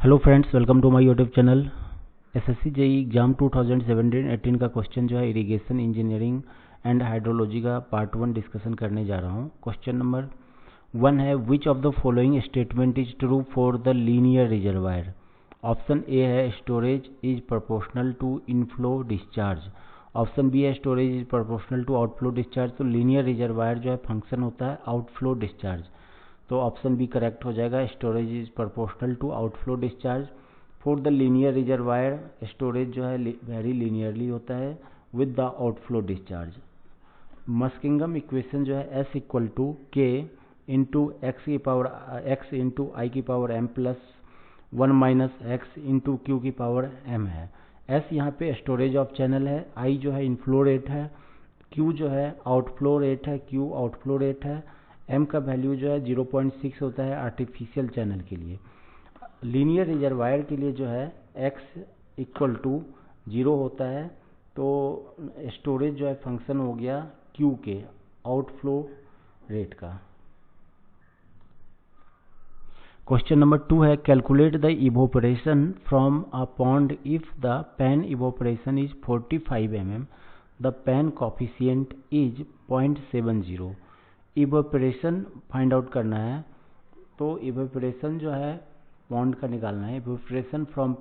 Hello friends, welcome to my YouTube channel. SSC JE exam 2017-18 का question जो है irrigation engineering and hydrology का part 1 discussion करने जा रहा हूं। क्वेश्चन नंबर 1 है, which of the following statement is true for the linear reservoir. Option A है storage is proportional to inflow discharge. Option B है storage is proportional to outflow discharge. तो linear reservoir जो है function होता है outflow discharge, तो option B correct हो जाएगा। Storage is proportional to outflow discharge. For the linear reservoir storage जो है वेरी लीनियरली होता है with the outflow discharge. Muskingum equation जो है S equal to K into X into I की power M plus 1 minus X into Q की power M है। S यहाँ पे स्टोरेज ऑफ चैनल है, आई जो है इनफ्लो रेट है, क्यू जो है आउटफ्लो रेट है, क्यू आउटफ्लो रेट है, एम का वैल्यू जो है 0.6 होता है आर्टिफिशियल चैनल के लिए। लीनियर रिजर्वायर के लिए जो है एक्स इक्वल टू 0 होता है, तो स्टोरेज जो है फंक्शन हो गया क्यू के आउटफ्लो रेट का। क्वेश्चन नंबर 2 है, calculate the evaporation from a pond if the pan evaporation is 45 mm, the pan coefficient is 0.70। Evaporation find out करना है, तो इवोपरेशन जो है पॉन्ड का निकालना है। Evaporation from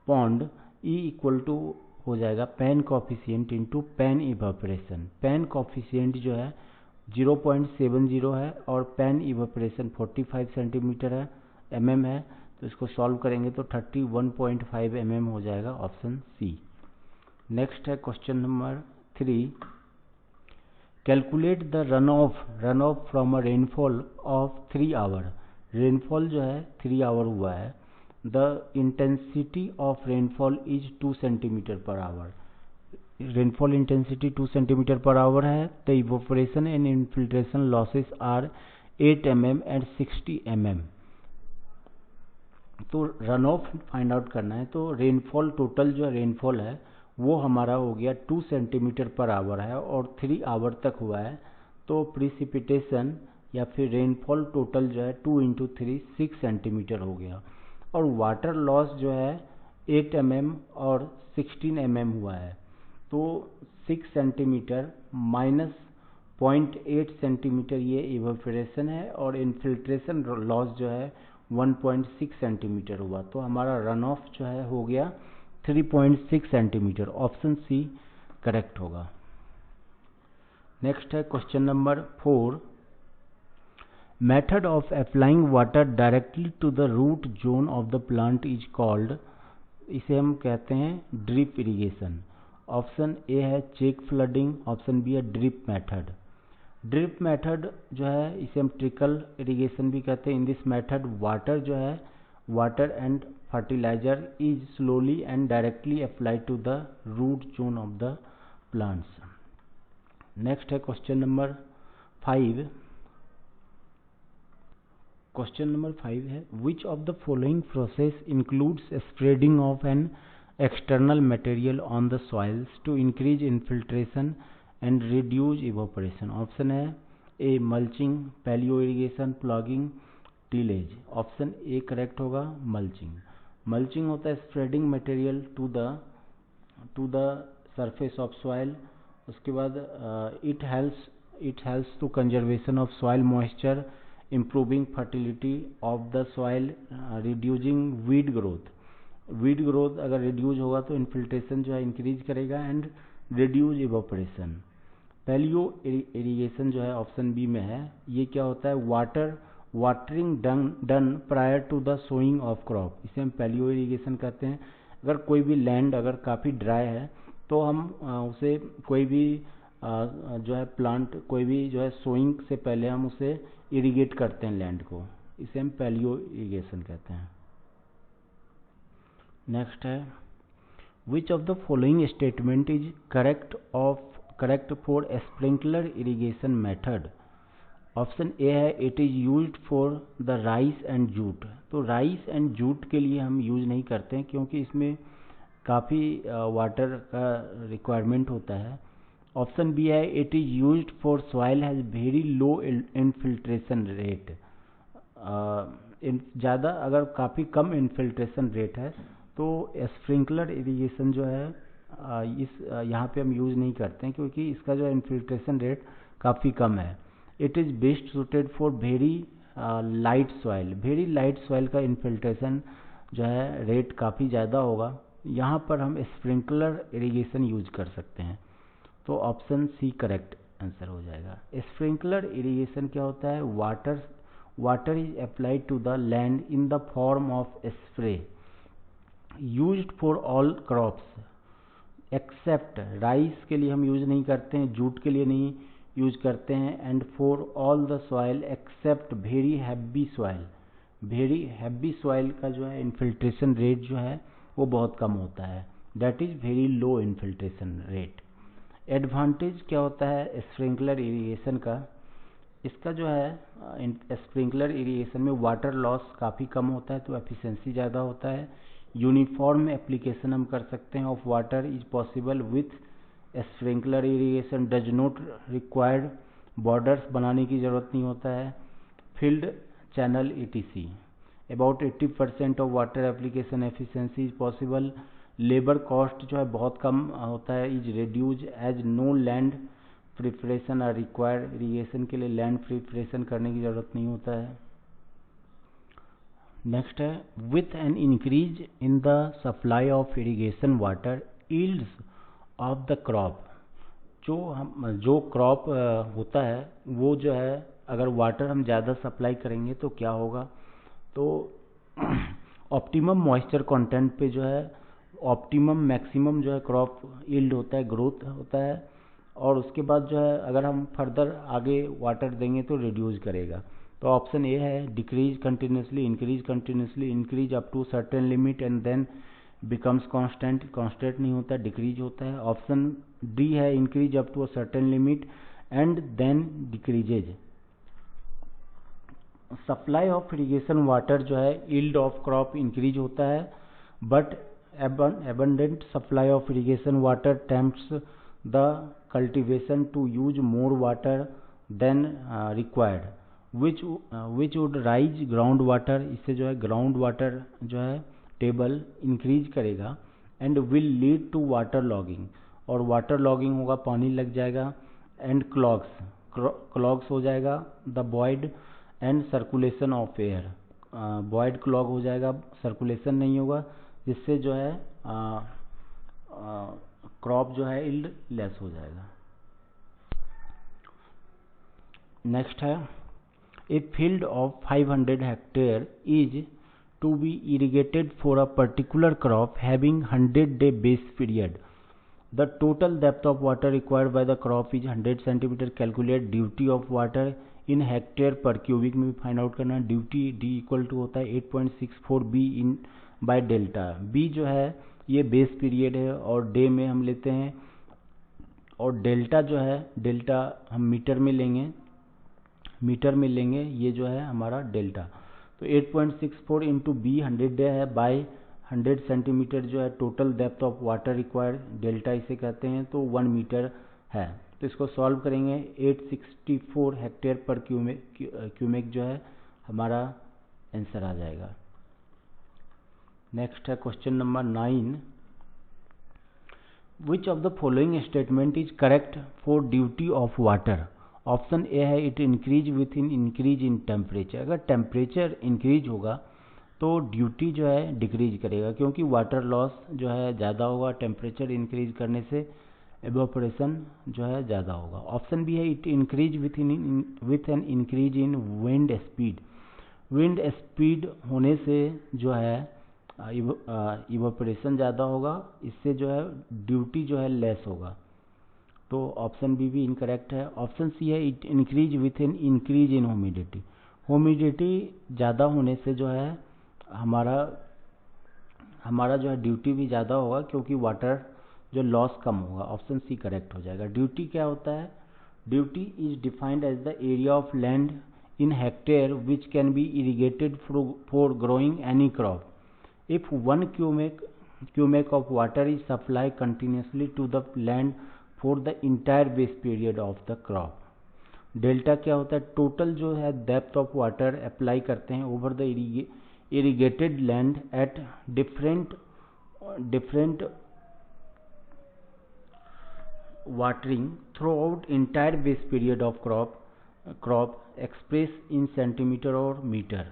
pond E equal to हो जाएगा pan coefficient into pan evaporation. Pan coefficient जो है 0.70 है और पैन इवोपरेशन 45 सेंटीमीटर है, mm है, तो इसको सॉल्व करेंगे तो 31.5 mm हो जाएगा, ऑप्शन सी। नेक्स्ट है question number 3, calculate the run off from a rainfall of 3 hour. Rainfall जो है 3 आवर हुआ है, the intensity of rainfall is 2 centimetre per hour. Rainfall intensity 2 centimetre per hour है। The evaporation and infiltration losses are 8 mm and 60 mm। तो run off find out करना है, तो rainfall total जो रेनफॉल है वो हमारा हो गया 2 सेंटीमीटर पर आवर है और 3 आवर तक हुआ है, तो प्रिसिपिटेशन या फिर रेनफॉल टोटल जो है 2 इंटू 3 6 सेंटीमीटर हो गया। और वाटर लॉस जो है 8 mm और 16 mm हुआ है, तो 6 सेंटीमीटर माइनस 0.8 सेंटीमीटर ये इवेपोरेशन है और इनफिल्ट्रेशन लॉस जो है 1.6 सेंटीमीटर हुआ, तो हमारा रन ऑफ जो है हो गया 3.6 सेंटीमीटर। ऑप्शन सी करेक्ट होगा। नेक्स्ट है question number 4, method of applying water directly to the root zone of the plant is called. इसे हम कहते हैं ड्रिप इरिगेशन। ऑप्शन ए है चेक फ्लडिंग, ऑप्शन बी है ड्रिप मेथड। ड्रिप मेथड जो है इसे हम ट्रिकल इरिगेशन भी कहते हैं। इन दिस मेथड वाटर जो है water and fertilizer is slowly and directly applied to the root zone of the plants. Next है क्वेश्चन नंबर 5। क्वेश्चन नंबर 5 है, which of the following process includes spreading of an external material on the soils to increase infiltration and reduce evaporation. Option है A mulching, paleo irrigation, ploughing, tillage. Option A correct होगा, mulching. Mulching होता है spreading material to the surface of soil. उसके बाद it helps to conservation of soil moisture, improving fertility of the soil, reducing weed growth। Weed growth अगर reduce होगा तो infiltration जो है इंक्रीज करेगा and reduce evaporation. Paleo irrigation जो है ऑप्शन बी में है, ये क्या होता है watering done prior to the sowing of crop, इसे हम पैलियो इरिगेशन कहते हैं। अगर कोई भी लैंड अगर काफ़ी ड्राई है तो हम उसे कोई भी जो है प्लांट कोई भी जो है सोइंग से पहले हम उसे इरिगेट करते हैं लैंड को, इसे हम पैलियो इरिगेशन कहते हैं। नेक्स्ट है, which of the following statement is correct for sprinkler irrigation method. Option A है it is used for the rice and jute. तो राइस एंड जूट के लिए हम यूज नहीं करते हैं क्योंकि इसमें काफ़ी वाटर का रिक्वायरमेंट होता है। ऑप्शन बी है it is used for soil has very low infiltration rate. ज़्यादा अगर काफ़ी कम इन्फिल्ट्रेशन रेट है तो स्प्रिंकलर इरिगेशन जो है यहाँ पे हम यूज़ नहीं करते हैं, क्योंकि इसका जो इन्फिल्ट्रेशन रेट काफ़ी कम है। It is best suited for very light soil. Very light soil का इन्फिल्ट्रेशन जो है रेट काफ़ी ज़्यादा होगा, यहाँ पर हम स्प्रिंकलर इरिगेशन यूज कर सकते हैं। तो ऑप्शन सी करेक्ट आंसर हो जाएगा। स्प्रिंकलर इरिगेशन क्या होता है? Water is applied to the land in the form of spray used for all crops except rice के लिए हम यूज नहीं करते हैं, जूट के लिए नहीं यूज करते हैं, and for all the soil except very heavy soil. Very heavy soil का जो है इन्फिल्ट्रेशन रेट जो है वो बहुत कम होता है, that is very low infiltration rate. Advantage क्या होता है स्प्रिंकलर इरिगेशन का? इसका जो है स्प्रिंकलर इरिगेशन में वाटर लॉस काफ़ी कम होता है, तो एफिशिएंसी ज़्यादा होता है। यूनिफॉर्म एप्लीकेशन हम कर सकते हैं of water is possible with sprinkler irrigation. Does not required borders बनाने की ज़रूरत नहीं होता है। Field channel ETC about 80% of water application efficiency is possible. Labour cost जो है बहुत कम होता है, is reduce as no land preparation are required. Irrigation के लिए लैंड प्रिपरेशन करने की ज़रूरत नहीं होता है। नेक्स्ट है with an increase in the supply of irrigation water yields of the crop. जो क्रॉप होता है वो जो है अगर वाटर हम ज़्यादा सप्लाई करेंगे तो क्या होगा? तो ऑप्टिमम मॉइस्चर कंटेंट पे जो है ऑप्टिमम मैक्सिमम जो है क्रॉप यील्ड होता है, ग्रोथ होता है, और उसके बाद जो है अगर हम फर्दर आगे वाटर देंगे तो रिड्यूस करेगा। तो ऑप्शन ए है decrease continuously, increase up to certain limit and then becomes constant नहीं होता, डिक्रीज होता है। ऑप्शन डी है increase up to a certain limit and then decreases. Supply of irrigation water जो है यील्ड ऑफ क्रॉप इंक्रीज होता है, but abundant supply of irrigation water tempts the cultivation to use more water than required, which would rise ground water। इससे जो है ground water जो है table increase करेगा and will lead to water logging, और water logging होगा, पानी लग जाएगा, एंड क्लॉग्स हो जाएगा the void and circulation of air. Void clog हो जाएगा, सर्कुलेशन नहीं होगा, जिससे जो है क्रॉप जो है यील्ड लेस हो जाएगा। नेक्स्ट है a field of 500 hectare is to be irrigated for a particular crop having 100 day base period. The total depth of water required by the crop is 100 centimetre. Calculate duty of water in hectare per cubic में भी find out करना। Duty D equal to होता है 8.64 B in by delta. B जो है ये base period है और डे में हम लेते हैं, और डेल्टा जो है डेल्टा हम मीटर में लेंगे, ये जो है हमारा डेल्टा। तो 8.64 इंटू बी 100 डे है बाय 100 सेंटीमीटर जो है total depth of water required, delta इसे कहते हैं, तो 1 मीटर है। तो इसको सॉल्व करेंगे 864 हेक्टेयर पर क्यूमेक जो है हमारा आंसर आ जाएगा। नेक्स्ट है question number 9। Which of the following statement is correct for duty of water? Option A है it increase with in increase in temperature. अगर टेम्परेचर इंक्रीज होगा तो ड्यूटी जो है डिक्रीज करेगा, क्योंकि वाटर लॉस जो है ज़्यादा होगा, टेम्परेचर इंक्रीज करने से एवोपरेशन जो है ज़्यादा होगा। ऑप्शन बी है it increase with an increase in wind speed. Wind speed होने से जो है इवोपरेशन ज़्यादा होगा, इससे जो है ड्यूटी जो है लेस होगा। तो ऑप्शन बी भी इनकरेक्ट है। ऑप्शन सी है it increase with an increase in humidity. Humidity ज़्यादा होने से जो है हमारा जो है ड्यूटी भी ज़्यादा होगा, क्योंकि वाटर जो लॉस कम होगा। ऑप्शन सी करेक्ट हो जाएगा। ड्यूटी क्या होता है? Duty is defined as the area of land in hectare which can be irrigated for growing any crop. If 1 cubic of water is supplied continuously to the land for the entire base period of the crop, delta क्या होता है, total जो है depth of water apply करते हैं over the irrigated land at different watering throughout entire base period of crop express in centimetre और metre.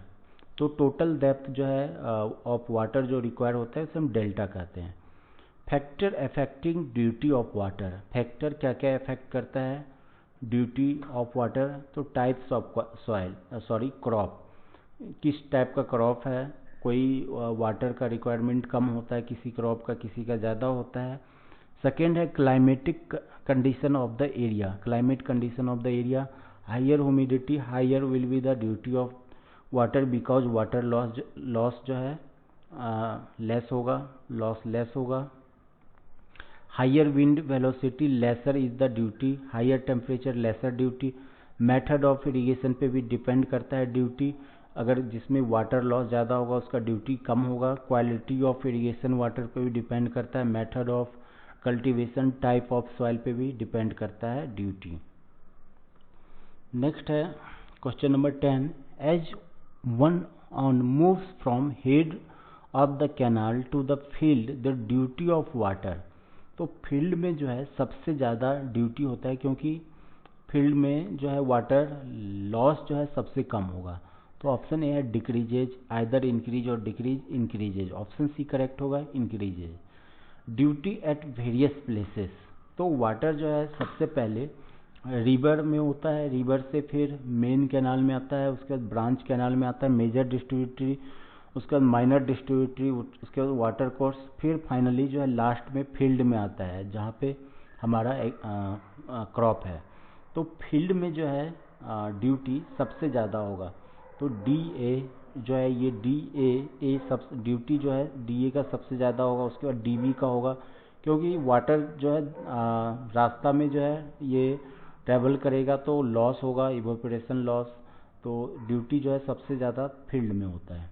तो total depth जो है ऑफ वाटर जो रिक्वायर होता है उसे हम डेल्टा कहते हैं। Factor affecting duty of water, factor क्या क्या अफेक्ट करता है ड्यूटी ऑफ वाटर, तो टाइप्स ऑफ सॉइल क्रॉप, किस टाइप का क्रॉप है, कोई वाटर का रिक्वायरमेंट कम होता है किसी क्रॉप का, किसी का ज़्यादा होता है। सेकेंड है climatic condition of the area, climate condition of the area, higher humidity higher will be the duty of water because water loss जो है लेस होगा, लॉस लेस होगा। Higher wind velocity lesser is the duty, higher temperature lesser duty. Method of irrigation पे भी depend करता है duty, अगर जिसमें वाटर लॉस ज़्यादा होगा उसका ड्यूटी कम होगा। क्वालिटी ऑफ इरिगेशन वाटर पे भी डिपेंड करता है, method of cultivation, type of soil पे भी डिपेंड करता है ड्यूटी। नेक्स्ट है question number 10, as one on moves from head of the canal to the field the duty of water. तो फील्ड में जो है सबसे ज़्यादा ड्यूटी होता है, क्योंकि फील्ड में जो है वाटर लॉस जो है सबसे कम होगा। तो ऑप्शन ए है डिक्रीजेज, आइदर इंक्रीज और decrease, increases, option C correct होगा increases. Duty at various places, तो वाटर जो है सबसे पहले रिवर में होता है, रिवर से फिर मेन कैनाल में आता है, उसके बाद ब्रांच कैनाल में आता है, मेजर डिस्ट्रीब्यूटरी, उसके बाद माइनर डिस्ट्रीब्यूटरी, उसके बाद वाटर कोर्स, फिर फाइनली जो है लास्ट में फील्ड में आता है जहाँ पे हमारा एक क्रॉप है। तो फील्ड में जो है ड्यूटी सबसे ज़्यादा होगा, तो डी ए जो है ये डी ए सब ड्यूटी जो है डी ए का सबसे ज़्यादा होगा, उसके बाद डी बी का होगा, क्योंकि वाटर जो है रास्ता में जो है ये ट्रैवल करेगा तो लॉस होगा, इवोपोरेशन लॉस, तो ड्यूटी जो है सबसे ज़्यादा फील्ड में होता है।